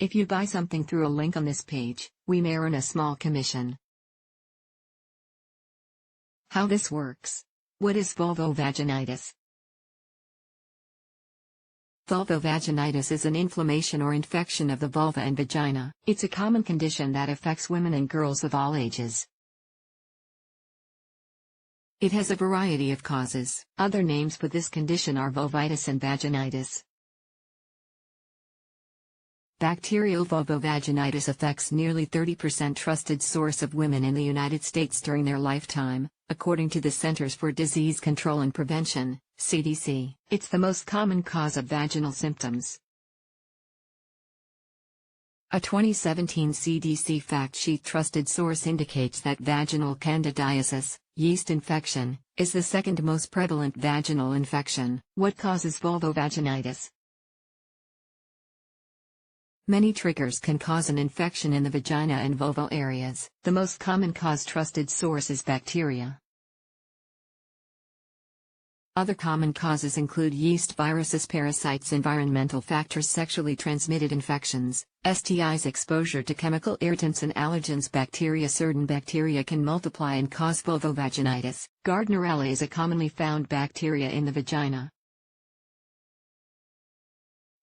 If you buy something through a link on this page, we may earn a small commission. How this works. What is vulvovaginitis? Vulvovaginitis is an inflammation or infection of the vulva and vagina. It's a common condition that affects women and girls of all ages. It has a variety of causes. Other names for this condition are vulvitis and vaginitis. Bacterial vulvovaginitis affects nearly 30% trusted source of women in the United States during their lifetime, according to the Centers for Disease Control and Prevention, CDC. It's the most common cause of vaginal symptoms. A 2017 CDC fact sheet trusted source indicates that vaginal candidiasis, yeast infection, is the second most prevalent vaginal infection. What causes vulvovaginitis? Many triggers can cause an infection in the vagina and vulval areas. The most common cause trusted source is bacteria. Other common causes include yeast, viruses, parasites, environmental factors, sexually transmitted infections, STIs, exposure to chemical irritants and allergens. Bacteria. Certain bacteria can multiply and cause vulvovaginitis. Gardnerella is a commonly found bacteria in the vagina.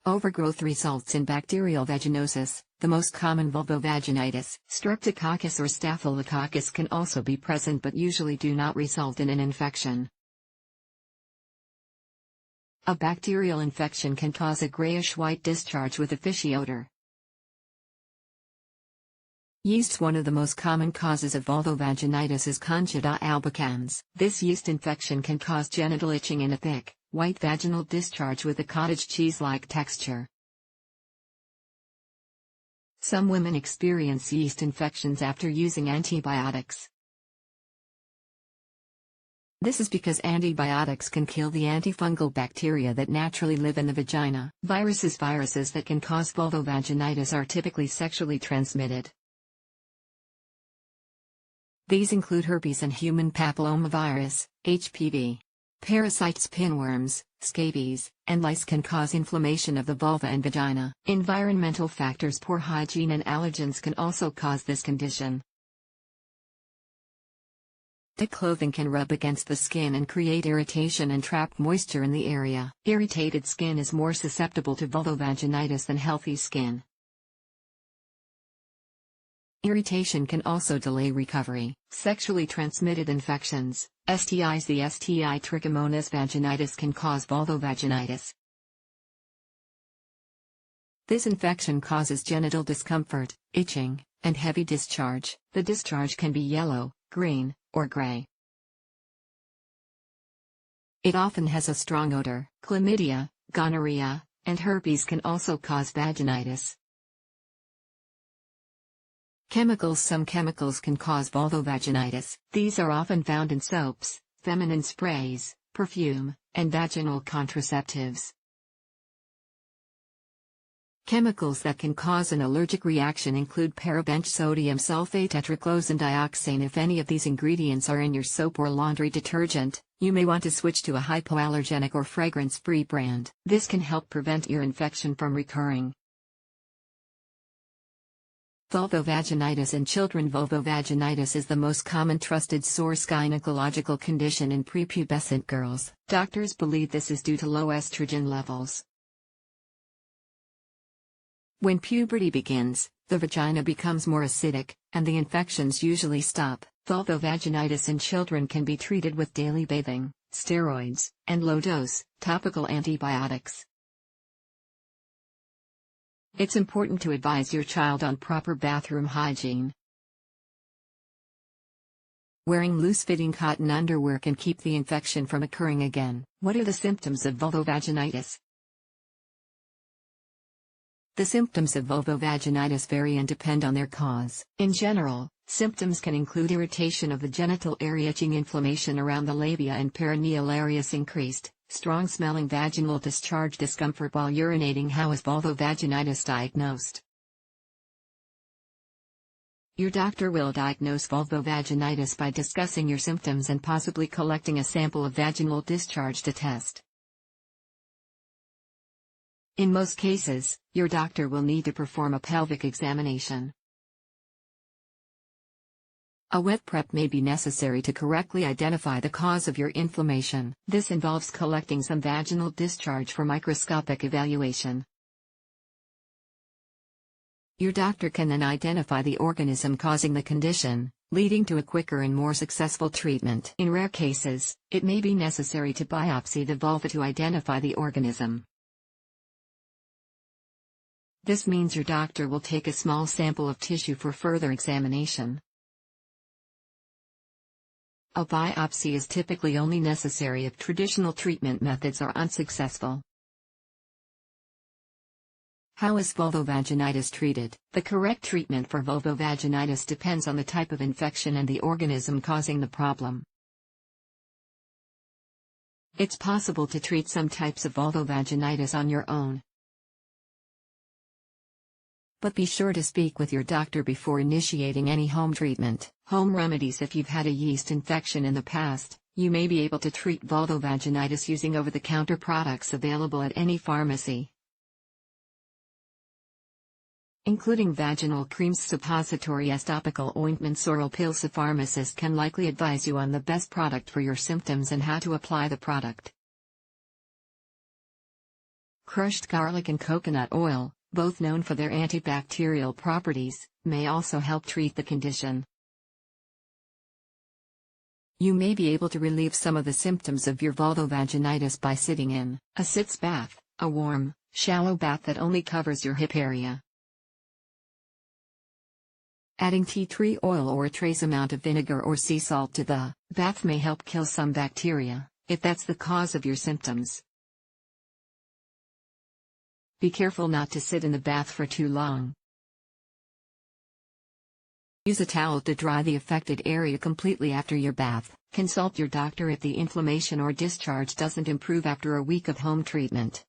Overgrowth results in bacterial vaginosis, the most common vulvovaginitis. Streptococcus or staphylococcus can also be present but usually do not result in an infection. A bacterial infection can cause a grayish-white discharge with a fishy odor. Yeast. One of the most common causes of vulvovaginitis is Candida albicans. This yeast infection can cause genital itching and a thick, white vaginal discharge with a cottage cheese-like texture. Some women experience yeast infections after using antibiotics. This is because antibiotics can kill the antifungal bacteria that naturally live in the vagina. Viruses that can cause vulvovaginitis are typically sexually transmitted. These include herpes and human papillomavirus, HPV. Parasites, pinworms, scabies, and lice can cause inflammation of the vulva and vagina. Environmental factors, poor hygiene and allergens can also cause this condition. Thick clothing can rub against the skin and create irritation and trap moisture in the area. Irritated skin is more susceptible to vulvovaginitis than healthy skin. Irritation can also delay recovery. Sexually transmitted infections, STIs. The STI Trichomonas vaginitis can cause vulvovaginitis. This infection causes genital discomfort, itching, and heavy discharge. The discharge can be yellow, green, or gray. It often has a strong odor. Chlamydia, gonorrhea, and herpes can also cause vaginitis. Chemicals. Some chemicals can cause vulvovaginitis. These are often found in soaps, feminine sprays, perfume, and vaginal contraceptives. Chemicals that can cause an allergic reaction include parabench, sodium sulfate, tetraclosan dioxane. If any of these ingredients are in your soap or laundry detergent, you may want to switch to a hypoallergenic or fragrance-free brand. This can help prevent ear infection from recurring. Vulvovaginitis in children. Vulvovaginitis is the most common trusted source gynecological condition in prepubescent girls. Doctors believe this is due to low estrogen levels. When puberty begins, the vagina becomes more acidic, and the infections usually stop. Vulvovaginitis in children can be treated with daily bathing, steroids, and low-dose, topical antibiotics. It's important to advise your child on proper bathroom hygiene. Wearing loose-fitting cotton underwear can keep the infection from occurring again. What are the symptoms of vulvovaginitis? The symptoms of vulvovaginitis vary and depend on their cause. In general, symptoms can include irritation of the genital area, itching, inflammation around the labia and perineal areas, increased, strong-smelling vaginal discharge, discomfort while urinating. How is vulvovaginitis diagnosed? Your doctor will diagnose vulvovaginitis by discussing your symptoms and possibly collecting a sample of vaginal discharge to test. In most cases, your doctor will need to perform a pelvic examination. A wet prep may be necessary to correctly identify the cause of your inflammation. This involves collecting some vaginal discharge for microscopic evaluation. Your doctor can then identify the organism causing the condition, leading to a quicker and more successful treatment. In rare cases, it may be necessary to biopsy the vulva to identify the organism. This means your doctor will take a small sample of tissue for further examination. A biopsy is typically only necessary if traditional treatment methods are unsuccessful. How is vulvovaginitis treated? The correct treatment for vulvovaginitis depends on the type of infection and the organism causing the problem. It's possible to treat some types of vulvovaginitis on your own. But be sure to speak with your doctor before initiating any home treatment. Home remedies. If you've had a yeast infection in the past, you may be able to treat vulvovaginitis using over-the-counter products available at any pharmacy, including vaginal creams, suppositories, topical ointments, oral pills. A pharmacist can likely advise you on the best product for your symptoms and how to apply the product. Crushed garlic and coconut oil, both known for their antibacterial properties, may also help treat the condition. You may be able to relieve some of the symptoms of your vulvovaginitis by sitting in a sitz bath, a warm, shallow bath that only covers your hip area. Adding tea tree oil or a trace amount of vinegar or sea salt to the bath may help kill some bacteria, if that's the cause of your symptoms. Be careful not to sit in the bath for too long. Use a towel to dry the affected area completely after your bath. Consult your doctor if the inflammation or discharge doesn't improve after a week of home treatment.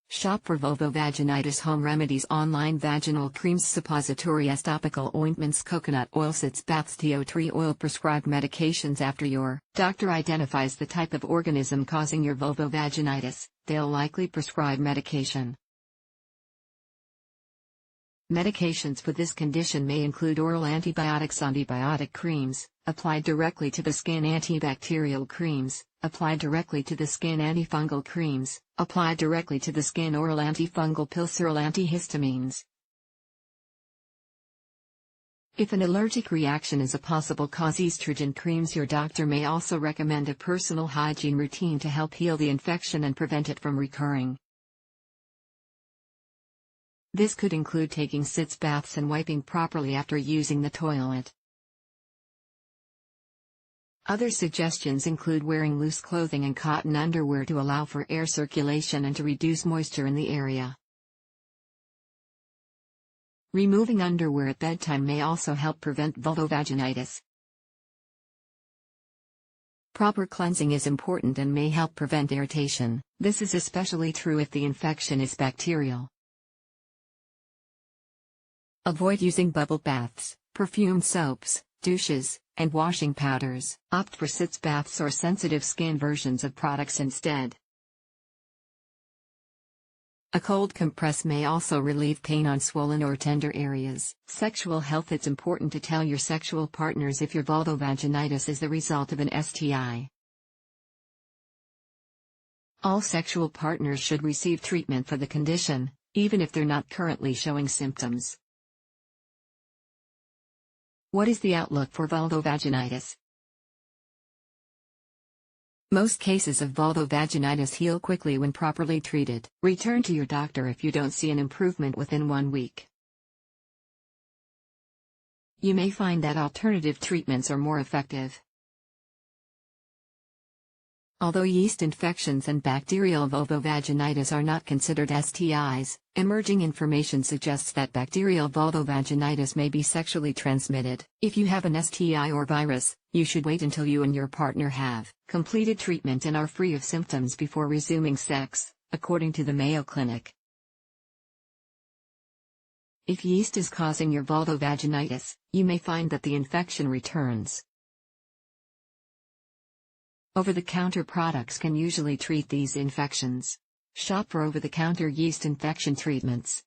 Shop for vulvovaginitis home remedies online: vaginal creams, suppositories, topical ointments, coconut oil, sitz baths, tea tree oil. Prescribed medications. After your doctor identifies the type of organism causing your vulvovaginitis, they'll likely prescribe medication. Medications for this condition may include oral antibiotics, antibiotic creams, applied directly to the skin, antibacterial creams, applied directly to the skin, antifungal creams, applied directly to the skin, oral antifungal pills, oral antihistamines. If an allergic reaction is a possible cause, estrogen creams. Your doctor may also recommend a personal hygiene routine to help heal the infection and prevent it from recurring. This could include taking sitz baths and wiping properly after using the toilet. Other suggestions include wearing loose clothing and cotton underwear to allow for air circulation and to reduce moisture in the area. Removing underwear at bedtime may also help prevent vulvovaginitis. Proper cleansing is important and may help prevent irritation. This is especially true if the infection is bacterial. Avoid using bubble baths, perfumed soaps, douches, and washing powders. Opt for sitz baths or sensitive skin versions of products instead. A cold compress may also relieve pain on swollen or tender areas. Sexual health. It's important to tell your sexual partners if your vulvovaginitis is the result of an STI. All sexual partners should receive treatment for the condition, even if they're not currently showing symptoms. What is the outlook for vulvovaginitis? Most cases of vulvovaginitis heal quickly when properly treated. Return to your doctor if you don't see an improvement within 1 week. You may find that alternative treatments are more effective. Although yeast infections and bacterial vulvovaginitis are not considered STIs, emerging information suggests that bacterial vulvovaginitis may be sexually transmitted. If you have an STI or virus, you should wait until you and your partner have completed treatment and are free of symptoms before resuming sex, according to the Mayo Clinic. If yeast is causing your vulvovaginitis, you may find that the infection returns. Over-the-counter products can usually treat these infections. Shop for over-the-counter yeast infection treatments.